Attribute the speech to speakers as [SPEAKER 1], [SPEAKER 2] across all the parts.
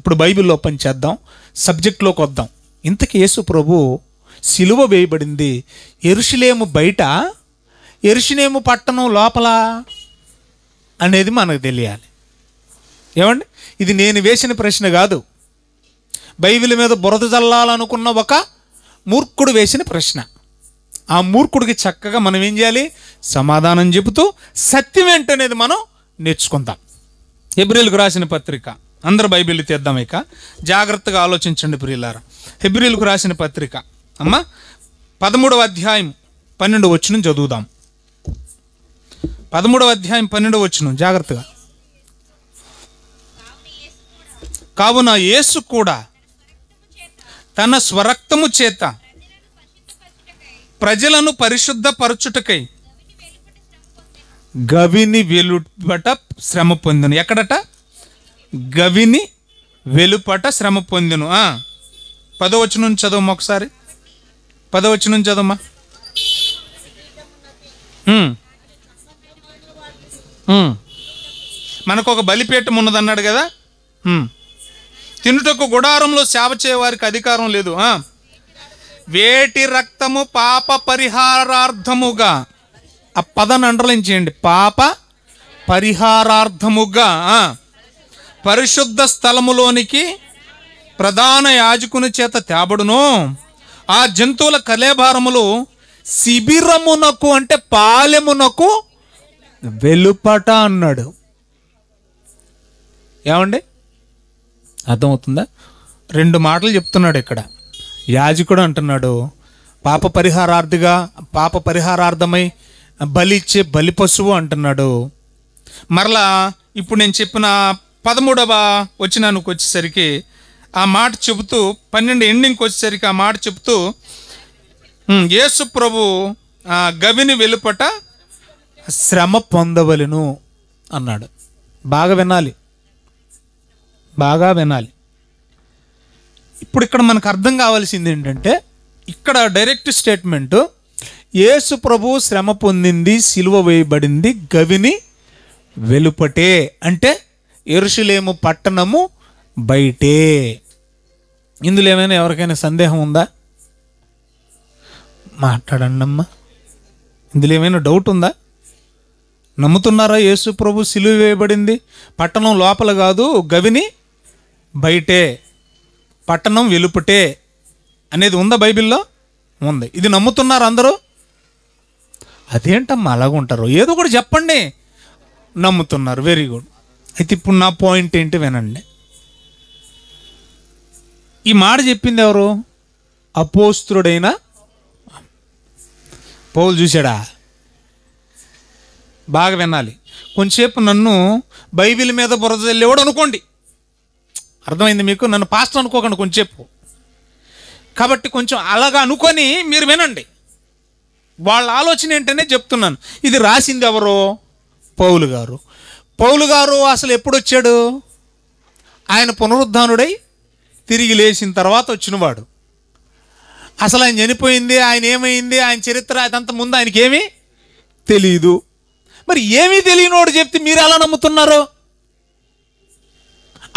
[SPEAKER 1] ఇప్పుడు బైబిల్లో ఓపెన్ చేద్దాం, సబ్జెక్ట్లోకి వద్దాం. ఇంతకీ యేసు ప్రభు సిలువ వేయబడింది యెరూషలేము బయట, యెరూషలేము పట్టణం లోపల అనేది మనకు తెలియాలి. ఏమండి, ఇది నేను వేసిన ప్రశ్న కాదు, బైబిల్ మీద బురద చల్లాలనుకున్న ఒక మూర్ఖుడు వేసిన ప్రశ్న. ఆ మూర్ఖుడికి చక్కగా మనం ఏం చేయాలి? సమాధానం చెబుతూ సత్యం ఏంటనేది మనం నేర్చుకుందాం. హెబ్రీయులకు రాసిన పత్రిక, అందరు బైబిల్ తీద్దాం, ఇక జాగ్రత్తగా ఆలోచించండి ప్రియులారా. హెబ్రీయులకు రాసిన పత్రిక అమ్మ 13వ అధ్యాయం 12వ వచనం చదువుదాం. 13వ అధ్యాయం 12వ వచనం జాగ్రత్తగా. కావున యేసు కూడా తన స్వరక్తము చేత ప్రజలను పరిశుద్ధపరచుటకై గవిని వెలుపట శ్రమ పొందెను. ఎక్కడట? గవిని వెలుపట శ్రమ పొందెను. 10వ వచనం చదవమ్మా ఒకసారి. 10వ వచనం చదవమ్మా. మనకు ఒక బలిపీఠం ఉన్నదన్నాడు కదా. తినుటకు గుడారంలో సేవ చేయవారికి అధికారం లేదు. వేటి రక్తము పాప పరిహారార్థముగా, ఆ పదాన్ని అండర్లైన్ చేయండి, పాప పరిహారార్థముగా పరిశుద్ధ స్థలములోనికి ప్రధాన యాజకుని చేత తేబడును. ఆ జంతువుల కలేభారములు శిబిరమునకు అంటే పాలెమునకు వెలుపట అన్నాడు. ఏమండి, అర్థమవుతుందా? 2 మాటలు చెప్తున్నాడు ఇక్కడ. యాజకుడు అంటున్నాడు పాప పరిహారార్థమై బలి ఇచ్చే బలి పశువు అంటున్నాడు. మరలా ఇప్పుడు నేను చెప్పిన 13వ వచనానికి వచ్చేసరికి ఆ మాట చెబుతూ, 12 ఎండింగ్కి వచ్చేసరికి ఆ మాట చెబుతూ యేసు ప్రభు గవిని వెలుపట శ్రమ పొందవలెను అన్నాడు. బాగా వినాలి, బాగా వినాలి. ఇప్పుడు ఇక్కడ మనకు అర్థం కావాల్సింది ఏంటంటే, ఇక్కడ డైరెక్ట్ స్టేట్మెంటు, యేసు ప్రభు శ్రమ పొందింది, సిలువ వేయబడింది గవిని వెలుపటే, అంటే యెరూషలేము పట్టణము బయటే. ఇందులో ఏమైనా ఎవరికైనా సందేహం ఉందా? మాట్లాడండి అమ్మా. ఇందులో ఏమైనా డౌట్ ఉందా? నమ్ముతున్నారా యేసు ప్రభు సిలువ వేయబడింది పట్టణం లోపల కాదు, గవిని బయటే, పట్టణం వెలుపటే అనేది ఉందా? బైబిల్లో ఉంది. ఇది నమ్ముతున్నారు అందరూ? అదేంటమ్మా అలాగుంటారు? ఏదో కూడా చెప్పండి. నమ్ముతున్నారు, వెరీ గుడ్. అయితే ఇప్పుడు నా పాయింట్ ఏంటి వినండి. ఈ మాట చెప్పింది ఎవరు? అపోస్తుడైన పౌలు. చూశాడా? బాగా వినాలి. కొంచెంసేపు నన్ను బైబిల్ మీద బురద చల్లేవాడు అనుకోండి, అర్థమైంది మీకు? నన్ను పాస్టర్ అనుకోకండి కొంచెంసేపు. కాబట్టి కొంచెం అలాగా అనుకొని మీరు వినండి. వాళ్ళ ఆలోచన ఏంటనే చెప్తున్నాను. ఇది రాసింది ఎవరు? పౌలు గారు. పౌలు గారు అసలు ఎప్పుడు వచ్చాడు? ఆయన పునరుద్ధానుడై తిరిగి లేచిన తర్వాత వచ్చినవాడు. అసలు ఆయన చనిపోయింది, ఆయన ఏమైంది, ఆయన చరిత్ర అదంతా ముందు ఆయనకి ఏమీ తెలీదు. మరి ఏమీ తెలియనోడు చెప్తే మీరు ఎలా నమ్ముతున్నారు?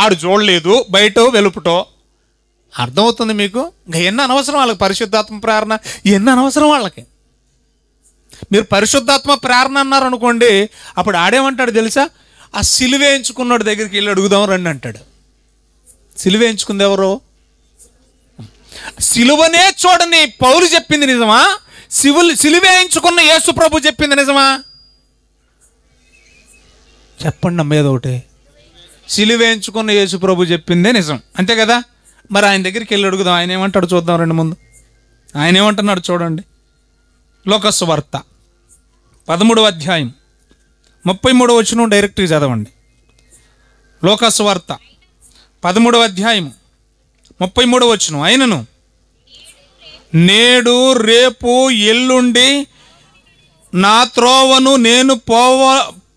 [SPEAKER 1] ఆడు చూడలేదు, బయట వెలుపుటో. అర్థమవుతుంది మీకు? ఇంకా ఎన్ని అనవసరం వాళ్ళకి పరిశుద్ధాత్మ ప్రేరణ, ఎన్ని అనవసరం వాళ్ళకి. మీరు పరిశుద్ధాత్మ ప్రేరణ అన్నారు అనుకోండి, అప్పుడు ఆడేమంటాడు తెలుసా? ఆ సిలువేయించుకున్నాడు దగ్గరికి వెళ్ళి అడుగుదాం రండి అంటాడు. సిలువేయించుకుంది ఎవరు? సిలువనే చూడని పౌలు చెప్పింది నిజమా? సిలువేయించుకున్న యేసు ప్రభు చెప్పింది నిజమా? చెప్పండి అమ్మ ఏదో ఒకటి. సిలువేయించుకున్న యేసు ప్రభు చెప్పిందే నిజం, అంతే కదా? మరి ఆయన దగ్గరికి వెళ్ళి అడుగుదాం, ఆయన ఏమంటాడు చూద్దాం రండి ముందు. ఆయన ఏమంటున్నాడు చూడండి. లోకసు వార్త 13వ అధ్యాయం 33వ వచనం డైరెక్ట్గా చదవండి. లోకసు వార్త 13వ అధ్యాయం 33వ వచనం. అయినను నేడు రేపు ఎల్లుండి నా త్రోవను నేను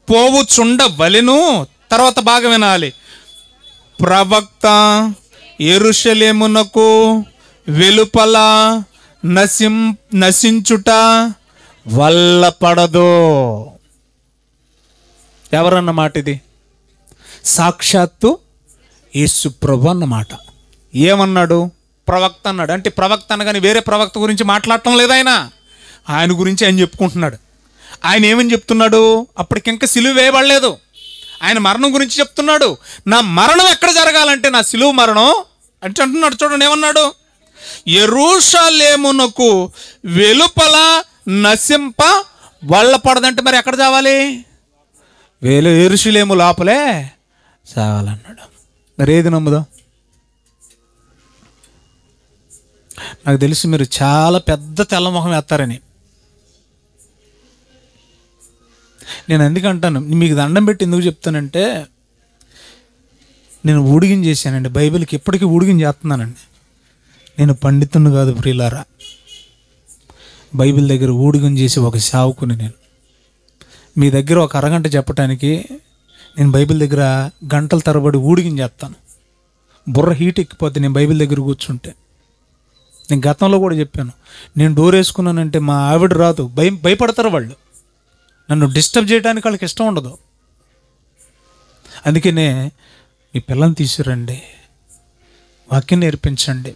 [SPEAKER 1] పోవుచుండవలెను. తర్వాత బాగా వినాలి. ప్రవక్త యెరూషలేమునకు వెలుపల నశించుట వల్లపడదు. ఎవరన్న మాట ఇది? సాక్షాత్తు యేసు ప్రభు అన్నమాట. ఏమన్నాడు? ప్రవక్త అన్నాడు. అంటే ప్రవక్త అనగానే వేరే ప్రవక్త గురించి మాట్లాడటం లేదు, ఆయన గురించి ఆయన చెప్పుకుంటున్నాడు. ఆయన ఏమని చెప్తున్నాడు? అప్పటికింకా సిలువ వేయబడలేదు, ఆయన మరణం గురించి చెప్తున్నాడు. నా మరణం ఎక్కడ జరగాలంటే నా సిలువ మరణం అంటే అంటున్నాడు. చూడండి ఏమన్నాడు? యెరూషలేమునకు వెలుపల నశింప వల్లపడదంటే మరి ఎక్కడ చావాలి? యెరూషలేము లోపలే చావాలన్నాడు. మరి ఏది నమ్ముదాం? నాకు తెలిసి మీరు చాలా పెద్ద తెల్లమొహం వేస్తారని. నేను ఎందుకంటాను, మీకు దండం పెట్టి ఎందుకు చెప్తానంటే, నేను ఊడిగిం చేశానండి, బైబిల్కి ఎప్పటికీ ఊడిగిం చేస్తున్నానండి. నేను పండితుని కాదు ప్రియులారా, బైబిల్ దగ్గర ఊడిగం చేసి ఒక సేవకుని. నేను మీ దగ్గర ఒక అరగంట చెప్పటానికి నేను బైబిల్ దగ్గర గంటల తరబడి ఊడిగం చేస్తాను. బుర్ర హీట్ ఎక్కిపోతే నేను బైబిల్ దగ్గర కూర్చుంటే. నేను గతంలో కూడా చెప్పాను, నేను డోర్ వేసుకున్నానంటే మా ఆవిడ రాదు, భయపడతారు వాళ్ళు, నన్ను డిస్టర్బ్ చేయడానికి వాళ్ళకి ఇష్టం ఉండదు. అందుకనే మీ పిల్లల్ని తీసుకురండి, వాక్యం నేర్పించండి,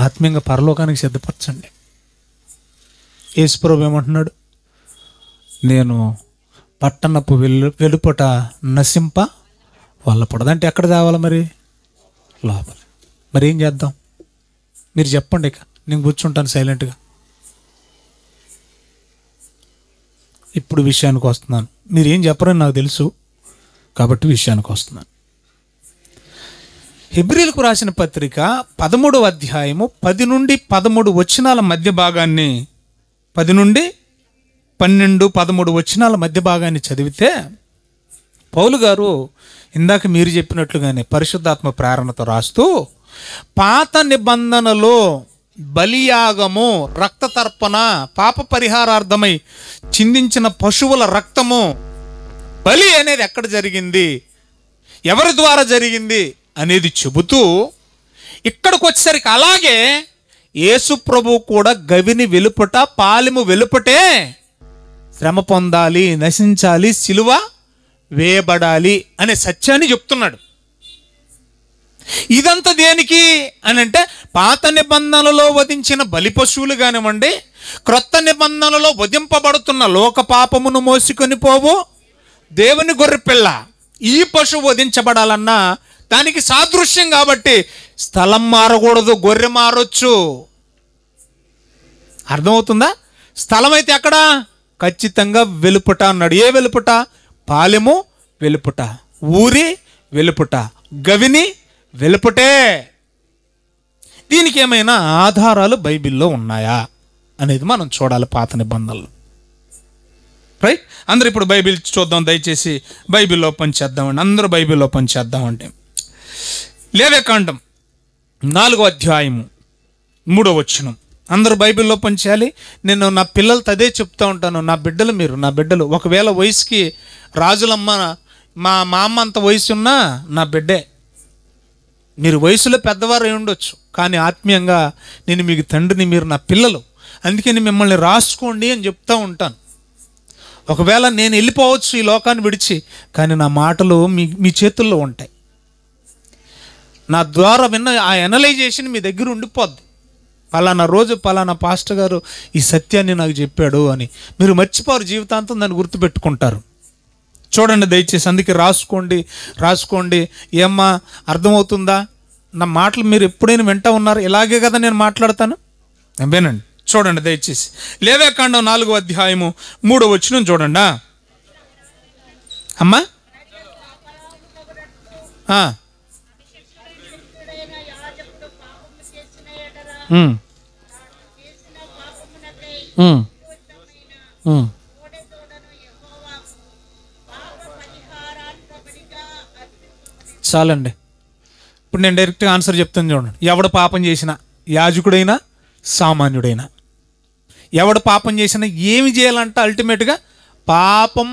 [SPEAKER 1] ఆత్మీయంగా పరలోకానికి సిద్ధపరచండి. యేసుప్రభు ఏమంటున్నాడు? నేను పట్టణపు వెలుపట నశింప వల్లపడదు అంటే ఎక్కడ తేవాలి మరి? లోపల. మరి ఏం చేద్దాం? మీరు చెప్పండి, ఇక నేను కూర్చుంటాను సైలెంట్గా. ఇప్పుడు విషయానికి వస్తున్నాను. మీరు ఏం చెప్పరని నాకు తెలుసు కాబట్టి విషయానికి వస్తున్నాను. హెబ్రీలకు రాసిన పత్రిక 13వ అధ్యాయము 10 నుండి 13 వచనాల మధ్య భాగాన్ని, 10 నుండి 12, 13 వచనాల మధ్య భాగాన్ని చదివితే పౌలు గారు ఇందాక మీరు చెప్పినట్లుగానే పరిశుద్ధాత్మ ప్రేరణతో రాస్తూ, పాత నిబంధనలో బలియాగము, రక్త తర్పణ, పాప పరిహారార్థమై చిందించిన పశువుల రక్తము, బలి అనేది ఎక్కడ జరిగింది, ఎవరి ద్వారా జరిగింది అనేది చెబుతూ, ఇక్కడికి వచ్చేసరికి అలాగే యేసు ప్రభు కూడా గవిని వెలుపట, పాలెము వెలుపటే శ్రమ పొందాలి, నశించాలి, సిలువ వేయబడాలి అనే సత్యాన్ని చెప్తున్నాడు. ఇదంతా దేనికి అని అంటే, పాత నిబంధనలో వధించిన బలి పశువులు కానివ్వండి, క్రొత్త నిబంధనలో వధింపబడుతున్న లోక పాపమును మోసుకొని పోవు దేవుని గొర్రెపిల్ల, ఈ పశువు వధించబడాలన్నా దానికి సాదృశ్యం కాబట్టి స్థలం మారకూడదు, గొర్రె మారొచ్చు. అర్థమవుతుందా? స్థలం అయితే అక్కడ ఖచ్చితంగా వెలుపుట అన్నాడు. ఏ వెలుపుట? పాలెము వెలుపుట, ఊరి వెలుపుట, గవిని వెలుపుటే. దీనికి ఏమైనా ఆధారాలు బైబిల్లో ఉన్నాయా అనేది మనం చూడాలి పాత నిబంధనలు. రైట్? అందరూ ఇప్పుడు బైబిల్ చూద్దాం దయచేసి. బైబిల్ ఓపెన్ చేద్దామండి, అందరూ బైబిల్ ఓపెన్ చేద్దామంటే లేవియకాండం 4వ అధ్యాయము 3వ వచనం. అందరూ బైబిల్ ఓపెన్ చేయాలి. నేను నా పిల్లలతో అదే చెప్తూ ఉంటాను, నా బిడ్డలు మీరు, నా బిడ్డలు ఒకవేళ వయసుకి రాజులమ్మ, మా అమ్మ అంత వయసు ఉన్నా నా బిడ్డే. మీరు వయసులో పెద్దవారు అయి ఉండొచ్చు, కానీ ఆత్మీయంగా నేను మీకు తండ్రిని, మీరు నా పిల్లలు. అందుకని మిమ్మల్ని రాసుకోండి అని చెప్తూ ఉంటాను. ఒకవేళ నేను వెళ్ళిపోవచ్చు ఈ లోకాన్ని విడిచి, కానీ నా మాటలు మీ చేతుల్లో ఉంటాయి. నా ద్వారా విన్న ఆ ఎనలైజేషన్ మీ దగ్గర ఉండిపోద్ది. పలానా రోజు పలానా పాస్టర్ గారు ఈ సత్యాన్ని నాకు చెప్పాడు అని మీరు మర్చిపోరు, జీవితాంతం దాన్ని గుర్తుపెట్టుకుంటారు. చూడండి దయచేసి, అందుకే రాసుకోండి. ఏమ్మా అర్థమవుతుందా? నా మాటలు మీరు ఎప్పుడైనా వింటూ ఉన్నారు, ఇలాగే కదా నేను మాట్లాడతాను. వినండి, చూడండి దయచేసి. లేవియకాండం 4వ అధ్యాయము 3వ వచనం చూడండి. అమ్మా చాలండి. ఇప్పుడు నేను డైరెక్ట్గా ఆన్సర్ చెప్తాను చూడండి. ఎవడు పాపం చేసినా, యాజకుడైనా సామాన్యుడైనా, ఎవడు పాపం చేసినా ఏమి చేయాలంట? అల్టిమేట్గా పాపం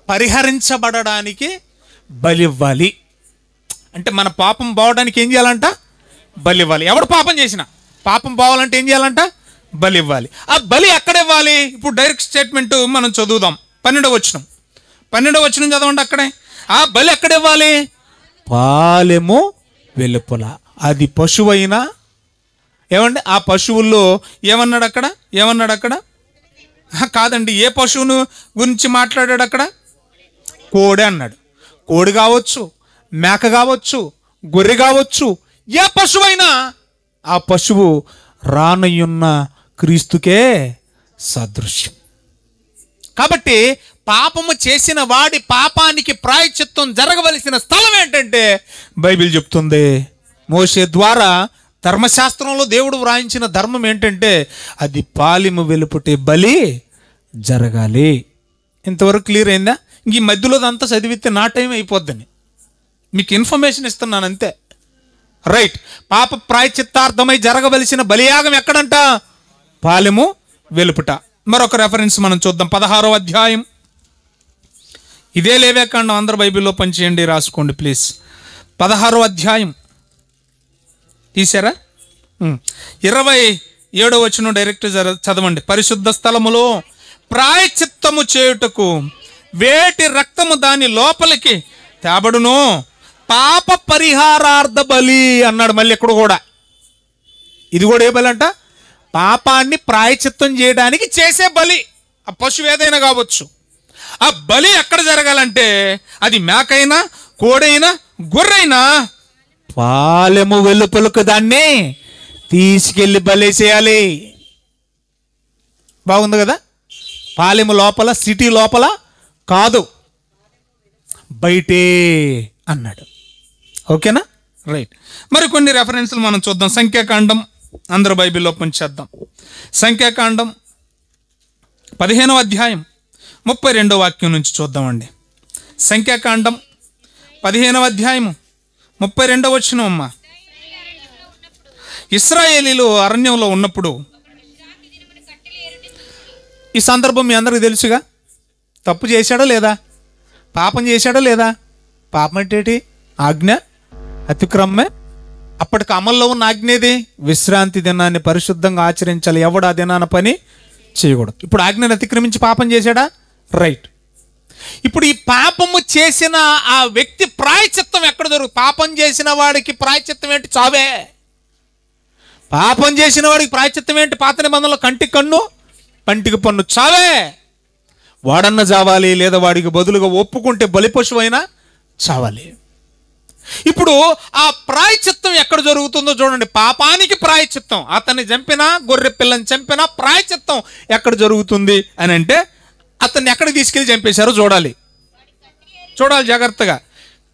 [SPEAKER 1] పరిహరించబడడానికి బలి ఇవ్వాలి. అంటే మన పాపం పోవడానికి ఏం చేయాలంట? బలి ఇవ్వాలి. ఎవడు పాపం చేసినా పాపం పోవాలంటే ఏం చేయాలంట? బలి ఇవ్వాలి. ఆ బలి ఎక్కడ ఇవ్వాలి? ఇప్పుడు డైరెక్ట్ స్టేట్మెంట్ మనం చదువుదాం. 12వ వచనం చదవండి. అక్కడే ఆ బలి ఎక్కడ ఇవ్వాలి? పాలెము వెలుపల. అది పశువైనా ఏమండి, ఆ పశువుల్లో ఏమన్నాడు అక్కడ కాదండి, ఏ పశువును గురించి మాట్లాడాడు అక్కడ? కోడి అన్నాడు. కోడి కావచ్చు, మేక కావచ్చు, గొర్రె కావచ్చు, ఏ పశువైనా ఆ పశువు రానయ్యున్న క్రీస్తుకే సదృశ్యం. కాబట్టి పాపము చేసిన వాడి పాపానికి ప్రాయశ్చిత్తం జరగవలసిన స్థలం ఏంటంటే బైబిల్ చెప్తుంది, మోషే ద్వారా ధర్మశాస్త్రంలో దేవుడు వ్రాయించిన ధర్మం ఏంటంటే అది పాలెము వెలుపటే బలి జరగాలి. ఇంతవరకు క్లియర్ అయిందా? ఈ మధ్యలో అంతా చదివితే నా టైం అయిపోద్దని మీకు ఇన్ఫర్మేషన్ ఇస్తున్నాను అంతే. రైట్. పాప ప్రాయశ్చిత్తార్థమై జరగవలసిన బలియాగం ఎక్కడంట? పాలెము వెలుపట. మరొక రెఫరెన్స్ మనం చూద్దాం. 16వ అధ్యాయం, ఇదే లేవేకాండం. అందరూ బైబిల్లో పనిచేయండి, రాసుకోండి ప్లీజ్. 16వ అధ్యాయం తీసారా? 27వ వచనం డైరెక్ట్ చదవండి. పరిశుద్ధ స్థలములో ప్రాయశ్చిత్తము చేయుటకు వేటి రక్తము దాని లోపలికి తేబడును, పాప పరిహారార్థ బలి అన్నాడు. మళ్ళీ ఇక్కడ కూడా ఇది కూడా ఏ బలి అంట? పాపాన్ని ప్రాయశ్చిత్తం చేయడానికి చేసే బలి. ఆ పశువు ఏదైనా కావచ్చు. ఆ బలి ఎక్కడ జరగాలంటే అది మేకైనా, కోడైనా, గొర్రెైనా పాలెము వెలుపలకు దాన్ని తీసుకెళ్ళి బలేసేయాలి. బాగుంది కదా? పాలెము లోపల, సిటీ లోపల కాదు, బయటే అన్నాడు. ఓకేనా? రైట్. మరి కొన్ని రెఫరెన్స్లు మనం చూద్దాం. సంఖ్యాకాండం, అందరూ బైబిల్లో పంచేద్దాం. సంఖ్యాకాండం 15వ అధ్యాయం 32వ వాక్యం నుంచి చూద్దామండి. సంఖ్యాకాండం 15వ అధ్యాయము 32వ వచనం. అమ్మ, ఇశ్రాయేలీలు అరణ్యంలో ఉన్నప్పుడు, ఈ సందర్భం మీ అందరికీ తెలుసుగా. తప్పు చేశాడా లేదా? పాపం చేశాడా లేదా? పాపం అంటే ఆజ్ఞ అతిక్రమే. అప్పటికి అమల్లో ఉన్న ఆజ్ఞేది విశ్రాంతి దినాన్ని పరిశుద్ధంగా ఆచరించాలి, ఎవడు ఆ దినాన పని చేయకూడదు. ఇప్పుడు ఆజ్ఞను అతిక్రమించి పాపం చేశాడా? రైట్. ఇప్పుడు ఈ పాపము చేసిన ఆ వ్యక్తి ప్రాయశ్చిత్తం ఎక్కడ దొరుకుతుంది? పాపం చేసిన వాడికి ప్రాయశ్చిత్తం ఏంటి? చావే. పాపం చేసిన వాడికి ప్రాయశ్చిత్తం ఏంటి? పాత నిబంధనలో కంటికి కన్ను, పంటికి పన్ను, చావే. వాడన్న చావాలి, లేదా వాడికి బదులుగా ఒప్పుకుంటే బలి పశువు అయినా చావాలి. ఇప్పుడు ఆ ప్రాయశ్చిత్తం ఎక్కడ జరుగుతుందో చూడండి. పాపానికి ప్రాయశ్చిత్తం, అతన్ని చంపినా, గొర్రె పిల్లని చంపినా ప్రాయశ్చిత్తం ఎక్కడ జరుగుతుంది అని అంటే అతన్ని ఎక్కడికి తీసుకెళ్ళి చంపేశారో చూడాలి జాగ్రత్తగా.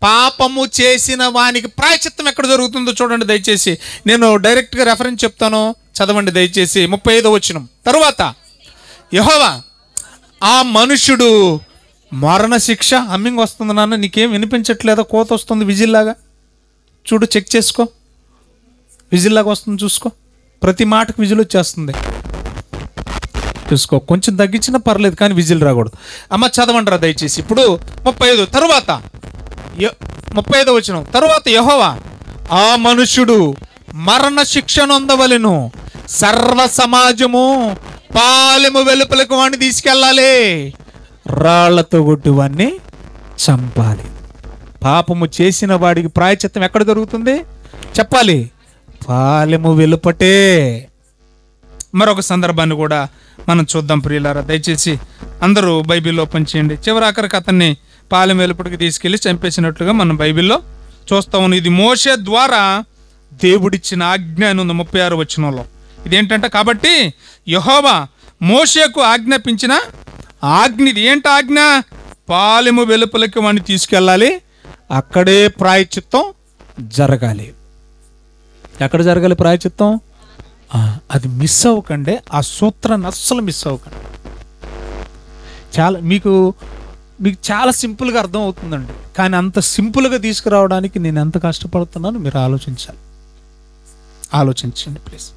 [SPEAKER 1] పాపము చేసిన వానికి ప్రాయశ్చిత్తం ఎక్కడ జరుగుతుందో చూడండి దయచేసి. నేను డైరెక్ట్గా రెఫరెన్స్ చెప్తాను, చదవండి దయచేసి. 35వ వచనం. తరువాత యెహోవా ఆ మనుష్యుడు మరణశిక్ష, హమ్మింగ్ వస్తుంది నాన్న, నీకేం వినిపించట్లేదా? కోత వస్తుంది విజిల్లాగా. చూడు, చెక్ చేసుకో, విజిల్లాగా వస్తుంది చూసుకో. ప్రతి మాటకు విజిల్ వచ్చేస్తుంది చూసుకో. కొంచెం తగ్గించినా పర్లేదు కానీ విజిల్ రాకూడదు. అమ్మ చదవండిరా దయచేసి. ఇప్పుడు 35 తరువాత 35వ వచనం. తరువాత యెహోవా ఆ మనుష్యుడు మరణ శిక్ష నొందవలెను, సర్వ సమాజము పాలెము వెలుపలకు వాడిని తీసుకెళ్ళాలి, రాళ్లతో కొట్టి వాడిని చంపాలి. పాపము చేసిన వాడికి ప్రాయశ్చిత్తం ఎక్కడ దొరుకుతుంది చెప్పాలి? పాలెము వెలుపటే. మరొక సందర్భాన్ని కూడా మనం చూద్దాం ప్రియులారా. దయచేసి అందరూ బైబిల్లో ఓపెన్ చేయండి. చివరాఖరికి అతన్ని పాలెం వెలుపటికి తీసుకెళ్లి చంపేసినట్లుగా మనం బైబిల్లో చూస్తా ఉన్నాం. ఇది మోషే ద్వారా దేవుడిచ్చిన ఆజ్ఞ అని ఉంది 36వ వచనంలో. ఇదేంటంటే, కాబట్టి యెహోవా మోషేకు ఆజ్ఞాపించిన ఆజ్ఞ ఇది. ఏంటి ఆజ్ఞ? పాలెము వెలుపలికి వాడిని తీసుకెళ్ళాలి, అక్కడే ప్రాయశ్చిత్తం జరగాలి. ఎక్కడ జరగాలి ప్రాయశ్చిత్తం? అది మిస్ అవ్వకండి, ఆ సూత్రాన్ని అస్సలు మిస్ అవ్వకండి. మీకు చాలా సింపుల్గా అర్థం అవుతుందండి, కానీ అంత సింపుల్గా తీసుకురావడానికి నేను ఎంత కష్టపడుతున్నానో మీరు ఆలోచించండి ప్లీజ్.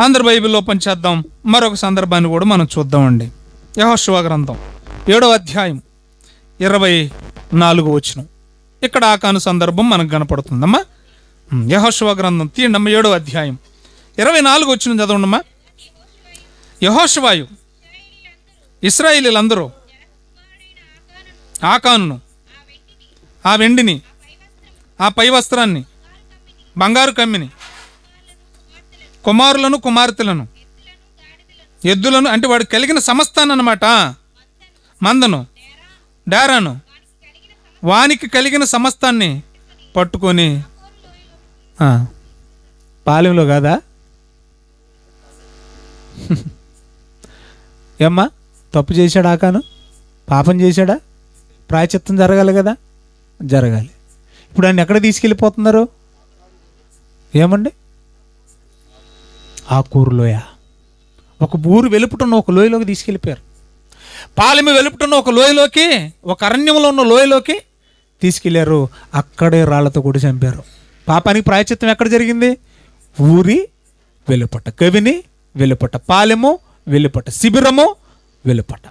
[SPEAKER 1] అందరు బైబిల్లో ఓపెన్ చేద్దాం. మరొక సందర్భాన్ని కూడా మనం చూద్దామండి. యెహోషువ గ్రంథం 7వ అధ్యాయం 24వ వచనం. ఇక్కడ ఆకాను సందర్భం మనకు కనపడుతుందమ్మా. యెహోషువ గ్రంథం తీయండమ్మా, 7వ అధ్యాయం 24వ వచనం చదవండమ్మా. యెహోషువాయు ఇశ్రాయేలీలందరూ ఆకానును, ఆ వెండిని,
[SPEAKER 2] ఆ పై వస్త్రాన్ని, బంగారు కమ్మిని, కుమారులను కుమార్తెలను, ఎద్దులను, అంటే వాడు కలిగిన సమస్తాన్ని అన్నమాట, మందను, డేరాను, వానికి కలిగిన సమస్తాన్ని పట్టుకొని
[SPEAKER 1] పాలెంలో కాదా ఏమ్మా? తప్పు చేశాడా ఆకాను? పాపం చేశాడా? ప్రాయచిత్తం జరగాలి కదా, జరగాలి. ఇప్పుడు ఆయన ఎక్కడ తీసుకెళ్ళిపోతున్నారు? ఏమండి? ఆ కూరులోయ, ఒక ఊరు వెలుపుటున్న ఒక లోయలోకి తీసుకెళ్ళిపోయారు. పాలెము వెలుపుటున్న ఒక లోయలోకి, ఒక అరణ్యంలో ఉన్న లోయలోకి తీసుకెళ్లారు. అక్కడే రాళ్లతో కూడా చంపారు. పాపానికి ప్రాయచిత్తం ఎక్కడ జరిగింది? ఊరి వెలుపట, గవిని వెలుపట, పాలెము వెలుపట, శిబిరము వెలుపట.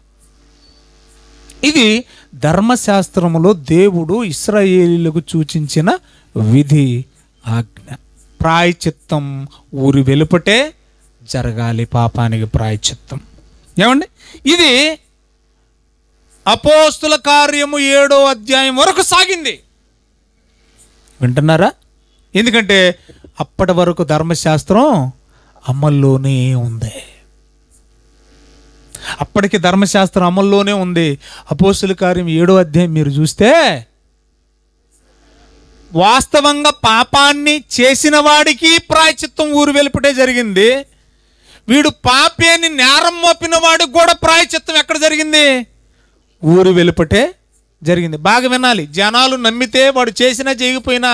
[SPEAKER 1] ఇది ధర్మశాస్త్రములో దేవుడు ఇశ్రాయేలీయులకు సూచించిన విధి, ఆజ్ఞ. ప్రాయచిత్తం ఊరి వెలుపటే జరగాలి, పాపానికి ప్రాయచిత్తం. ఏమండి? ఇది అపోస్తుల కార్యము 7వ అధ్యాయం వరకు సాగింది. వింటున్నారా? ఎందుకంటే అప్పటి వరకు ధర్మశాస్త్రం అమల్లోనే ఉంది. అప్పటికి ధర్మశాస్త్రం అమల్లోనే ఉంది. అపోస్తుల కార్యం 7వ అధ్యాయం మీరు చూస్తే వాస్తవంగా పాపాన్ని చేసిన వాడికి ప్రాయచిత్తం ఊరు వెలుపటే జరిగింది. వీడు పాపి అని నేరం మోపిన వాడికి కూడా ప్రాయచిత్తం ఎక్కడ జరిగింది? ఊరు వెలుపటే జరిగింది. బాగా వినాలి. జనాలు నమ్మితే, వాడు చేసినా చేయకపోయినా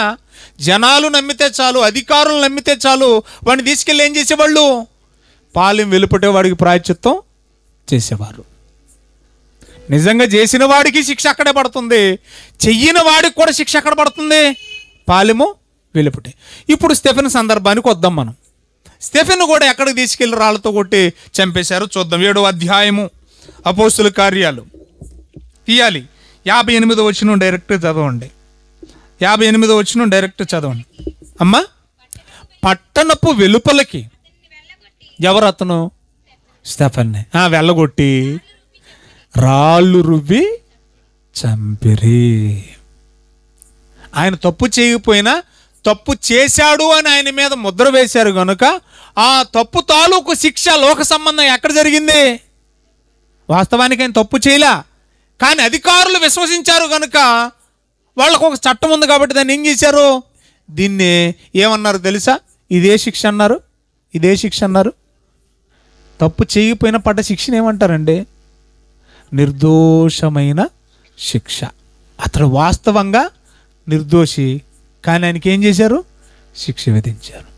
[SPEAKER 1] జనాలు నమ్మితే చాలు, అధికారులు నమ్మితే చాలు, వాడిని తీసుకెళ్ళి ఏం చేసేవాళ్ళు? పాలెం వెలుపటే వాడికి ప్రాయచిత్తం చేసేవారు. నిజంగా చేసిన వాడికి శిక్ష అక్కడే పడుతుంది, చెయ్యని వాడికి కూడా శిక్ష అక్కడ పడుతుంది, పాలెము వెలుపటే. ఇప్పుడు స్టెఫెన్ సందర్భానికి వద్దాం మనం. స్టెఫెన్ కూడా ఎక్కడికి తీసుకెళ్లి రాళ్లతో కొట్టి చంపేశారు చూద్దాం. 7వ అధ్యాయము అపోస్తుల కార్యాలు తీయాలి. 58వ వచనం డైరెక్ట్ చదవండి. 58వ వచనం డైరెక్ట్ చదవండి. అమ్మా, పట్టణపు వెలుపలకి ఎవరు అతను? స్టెఫెన్నే వెళ్ళగొట్టి రాళ్ళు రువ్వి చంపిరి. ఆయన తప్పు చేయకపోయినా తప్పు చేశాడు అని ఆయన మీద ముద్ర వేశారు కనుక ఆ తప్పు తాలూకు శిక్ష, లోక సంబంధం ఎక్కడ జరిగింది? వాస్తవానికి ఆయన తప్పు చేయలే, కానీ అధికారులు విశ్వసించారు కనుక వాళ్ళకు ఒక చట్టం ఉంది కాబట్టి దాన్ని ఏం చేశారు? దీన్ని ఏమన్నారు తెలుసా? ఇదే శిక్ష అన్నారు. ఇదే శిక్ష అన్నారు. తప్పు చేయకపోయినా పడ్డ శిక్షను ఏమంటారండి? నిర్దోషమైన శిక్ష. అతడు వాస్తవంగా నిర్దోషి, కానీ ఆయనకి ఏం చేశారు? శిక్ష విధించారు.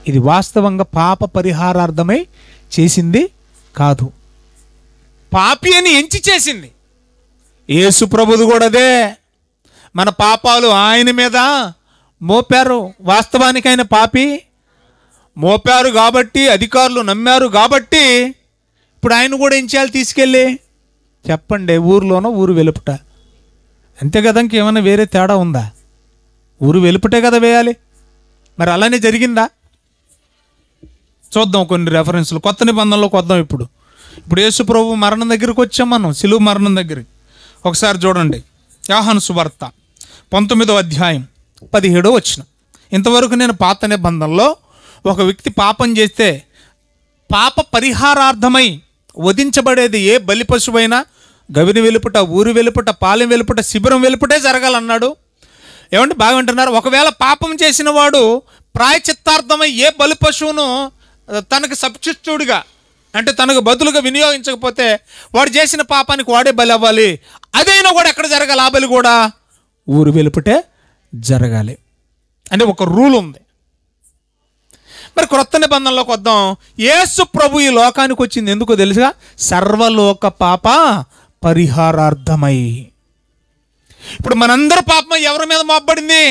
[SPEAKER 1] ఇది వాస్తవంగా పాప పరిహారార్థమై చేసింది కాదు, పాపి అని ఎంచి చేసింది. యేసు ప్రభువు కూడా అదే. మన పాపాలు ఆయన మీద మోపారు. వాస్తవానికి ఆయన పాపి, మోపారు కాబట్టి అధికారులు నమ్మారు కాబట్టి ఇప్పుడు ఆయన కూడా ఏం చేయాలి? తీసుకెళ్ళి చెప్పండి. ఊరిలోనో ఊరు వెలుపుట, అంతే కదా, ఇంకేమైనా వేరే తేడా ఉందా? ఊరు వెలుపుటే కదా వేయాలి. మరి అలానే జరిగిందా? చూద్దాం కొన్ని రెఫరెన్స్లు. కొత్త నిబంధనలోకి వద్దాం. ఇప్పుడు యేసు ప్రభు మరణం దగ్గరికి వచ్చాం మనం, సిలువ మరణం దగ్గరికి. ఒకసారి చూడండి, యోహాను సువార్త 19వ అధ్యాయం 17వ వచనం. ఇంతవరకు నేను పాత నిబంధనలో ఒక వ్యక్తి పాపం చేస్తే పాప పరిహారార్థమై వధించబడేది ఏ బలి పశువైనా గవిని వెలుపుట, ఊరు వెలుపుట, పాలెం వెలుపుట, శిబిరం వెలుపుటే జరగాలన్నాడు. ఏమంటే బాగా వింటున్నారు? ఒకవేళ పాపం చేసిన వాడు ప్రాయచిత్తార్థమై ఏ బలి పశువును తనకు సబ్స్టిట్యూట్గా, అంటే తనకు బదులుగా వినియోగించకపోతే వాడు చేసిన పాపానికి వాడే బలి అవ్వాలి. అదైనా కూడా ఎక్కడ జరగాలి? ఆ బలి కూడా ఊరు వెలుపుటే జరగాలి. అంటే ఒక రూల్ ఉంది. మరి క్రొత్త నిబంధనలోకి వద్దాం. యేసు ప్రభు ఈ లోకానికి వచ్చింది ఎందుకో తెలుసుగా? సర్వలోక పాప పరిహారార్థమై. ఇప్పుడు మనందరి పాపం ఎవరి మీద మోపబడింది?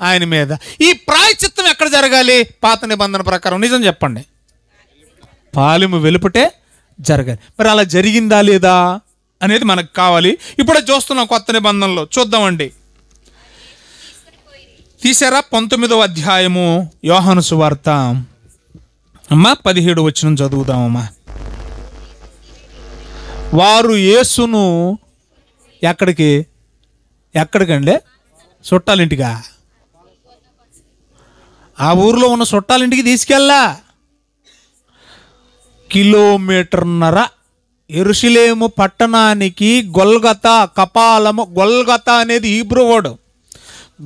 [SPEAKER 1] ఆయన మీద. ఈ ప్రాయచిత్తం ఎక్కడ జరగాలి? పాత నిబంధన ప్రకారం నిజం చెప్పండి, పాలెము వెలుపటే జరగాలి. మరి అలా జరిగిందా లేదా అనేది మనకు కావాలి. ఇప్పుడే చూస్తున్నాం కొత్త నిబంధనలో. చూద్దామండి. తీసారా? 19వ అధ్యాయము యోహాను సువార్త అమ్మా 17 వచనం చదువుదామమ్మా. వారు యేసును ఎక్కడికండి? చుట్టాలింటిగా? ఆ ఊరిలో ఉన్న చుట్టాలింటికి తీసుకెళ్ళా. కిలోమీటర్న్నర యెరూషలేము పట్టణానికి గొల్గతా, కపాలము. గొల్గతా అనేది హీబ్రూ వర్డ్.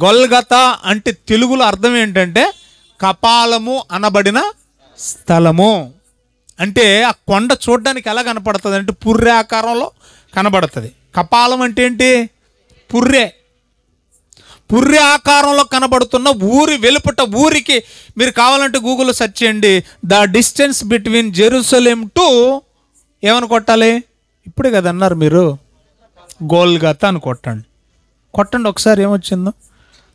[SPEAKER 1] గొల్గతా అంటే తెలుగులో అర్థం ఏంటంటే కపాలము అనబడిన స్థలము. అంటే ఆ కొండ చూడడానికి ఎలా కనపడుతుంది అంటే పుర్రె ఆకారంలో కనబడుతుంది. కపాలం అంటే ఏంటి? పుర్రె ఆకారంలో కనబడుతున్న ఊరి వెలుపట. ఊరికి మీరు కావాలంటే గూగుల్లో సెర్చ్ చేయండి, the distance between Jerusalem to ఏమని కొట్టాలి? ఇప్పుడే కదా అన్నారు మీరు, గోల్గతా అని కొట్టండి ఒకసారి ఏమొచ్చిందో.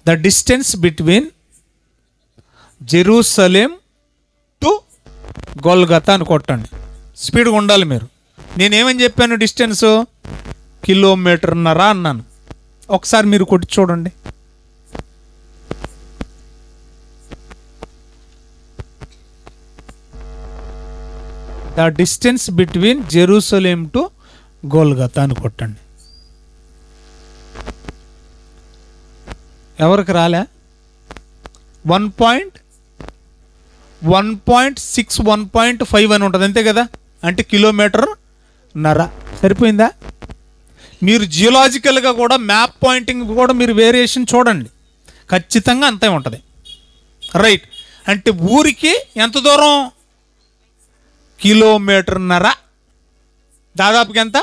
[SPEAKER 1] The distance between Jerusalem to Golgotha అని కొట్టండి. స్పీడ్గా ఉండాలి మీరు. నేనేమని చెప్పాను? డిస్టెన్సు కిలోమీటర్న్నర అన్నాను. ఒకసారి మీరు కొట్టి చూడండి. The distance between Jerusalem to Golgotha అని కొట్టండి. ఎవరికి రాలే? 1.6 1.5 అని ఉంటుంది అంతే కదా. అంటే కిలోమీటర్ నర. సరిపోయిందా? మీరు జియోలాజికల్గా కూడా మ్యాప్ పాయింటింగ్ కూడా మీరు వేరియేషన్ చూడండి, ఖచ్చితంగా అంతే ఉంటుంది. రైట్. అంటే ఊరికి ఎంత దూరం? కిలోమీటర్న్నర. దాదాపుకి ఎంత?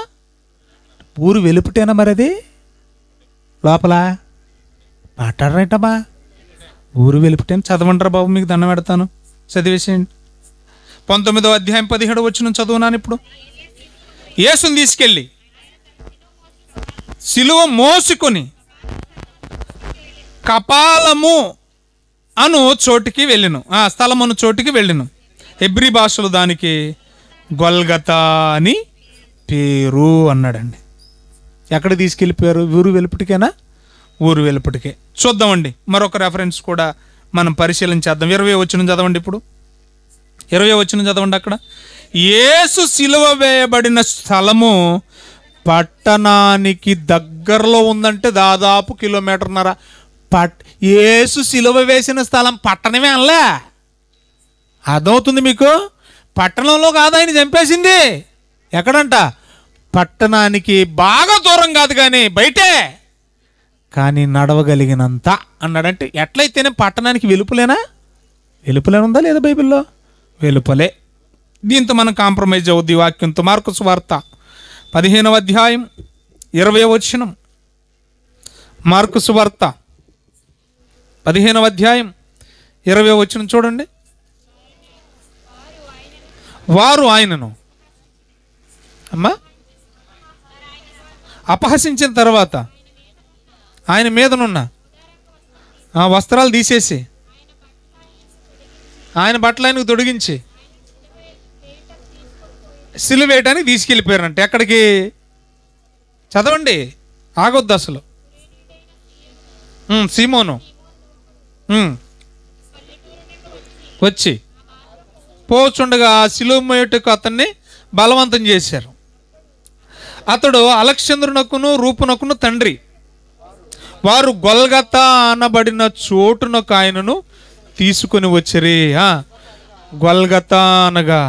[SPEAKER 1] ఊరు వెలుపుటేనా మరి అది? లోపల మాట్లాడరేంటమ్మా? ఊరు వెలుపుటేనా? చదవంటారా బాబు, మీకు దండం పెడతాను, చదివేసేయండి. 19వ అధ్యాయం 17 వచనం చదువునాను ఇప్పుడు. యేసుని తీసుకెళ్ళి సిలువ మోసుకొని కపాలము అను చోటికి వెళ్ళెను. స్థలమును చోటికి వెళ్ళెను. హెబ్రీ భాషలో దానికి గొల్గతా అని పేరు అన్నాడండి. ఎక్కడ తీసుకెళ్ళిపోయారు? ఊరు వెలుపుటికేనా? ఊరు వెలుపుటికే. చూద్దామండి, మరొక రెఫరెన్స్ కూడా మనం పరిశీలించేద్దాం. 20వ వచనం చదవండి ఇప్పుడు. 20వ వచనం చదవండి. అక్కడ యేసు సిలువ వేయబడిన స్థలము పట్టణానికి దగ్గరలో ఉందంటే దాదాపు కిలోమీటర్న్నర. యేసు సిలువ వేసిన స్థలం పట్టణమే అనలే. అర్థమవుతుంది మీకు? పట్టణంలో కాదు ఆయన చంపేసింది. ఎక్కడంట? పట్టణానికి బాగా దూరం కాదు కానీ బయటే, కానీ నడవగలిగినంత అన్నాడంటే. ఎట్లయితేనే పట్టణానికి వెలుపులేనా? వెలుపులేనుందా లేదా బైబిల్లో? వెలుపలే. దీంతో మనం కాంప్రమైజ్ అవుద్ది వాక్యంతో. మార్కు సువార్త 15వ అధ్యాయం 20వ వచనం. మార్కు సువార్త 15వ అధ్యాయం 20వ వచనం చూడండి. వారు ఆయనను అపహసించిన తర్వాత ఆయన మీదనున్న వస్త్రాలు తీసేసి ఆయన బట్టలు ఆయనకు తొడిగించి సిలువ వేయటానికి తీసుకెళ్ళిపోయారంట. ఎక్కడికి? చదవండి, ఆగొద్దు అసలు. సీమోను వచ్చి పోచుండగా సిలువ మోయుటకు అతన్ని బలవంతం చేశారు. అతడు అలెగ్జాంద్రునకును రూపునకును తండ్రి. వారు గొల్గతా అనబడిన చోటునకు ఆయనను తీసుకుని వచ్చిరి. గొల్గతా అనగా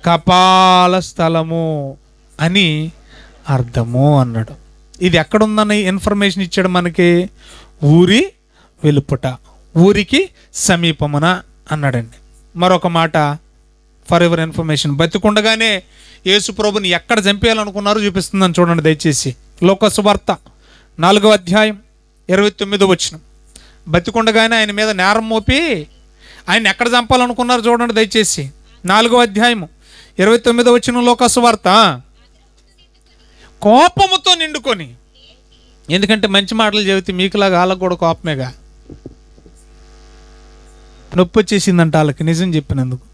[SPEAKER 1] కపాల స్థలము అని అర్థము అన్నాడు. ఇది ఎక్కడుందని ఇన్ఫర్మేషన్ ఇచ్చాడు మనకి? ఊరి వెలుపుట, ఊరికి సమీపమున అన్నాడండి. మరొక మాట ఫర్ ఎవర్ ఇన్ఫర్మేషన్, బతికుండగానే యేసు ప్రభుని ఎక్కడ చంపేయాలనుకున్నారో చూపిస్తుందని చూడండి దయచేసి. లూకా సువార్త 4వ అధ్యాయం 29వ వచనం. బతికుండగానే ఆయన మీద నేరం మోపి ఆయన ఎక్కడ చంపాలనుకున్నారో చూడండి దయచేసి. 4వ అధ్యాయము 29వ వచనం లూకా సువార్త. కోపముతో నిండుకొని, ఎందుకంటే మంచి మాటలు చెబితే మీకులాగా వాళ్ళకు కూడా కోపమేగా. నొప్పి వచ్చేసిందంట వాళ్ళకి నిజం చెప్పినందుకు.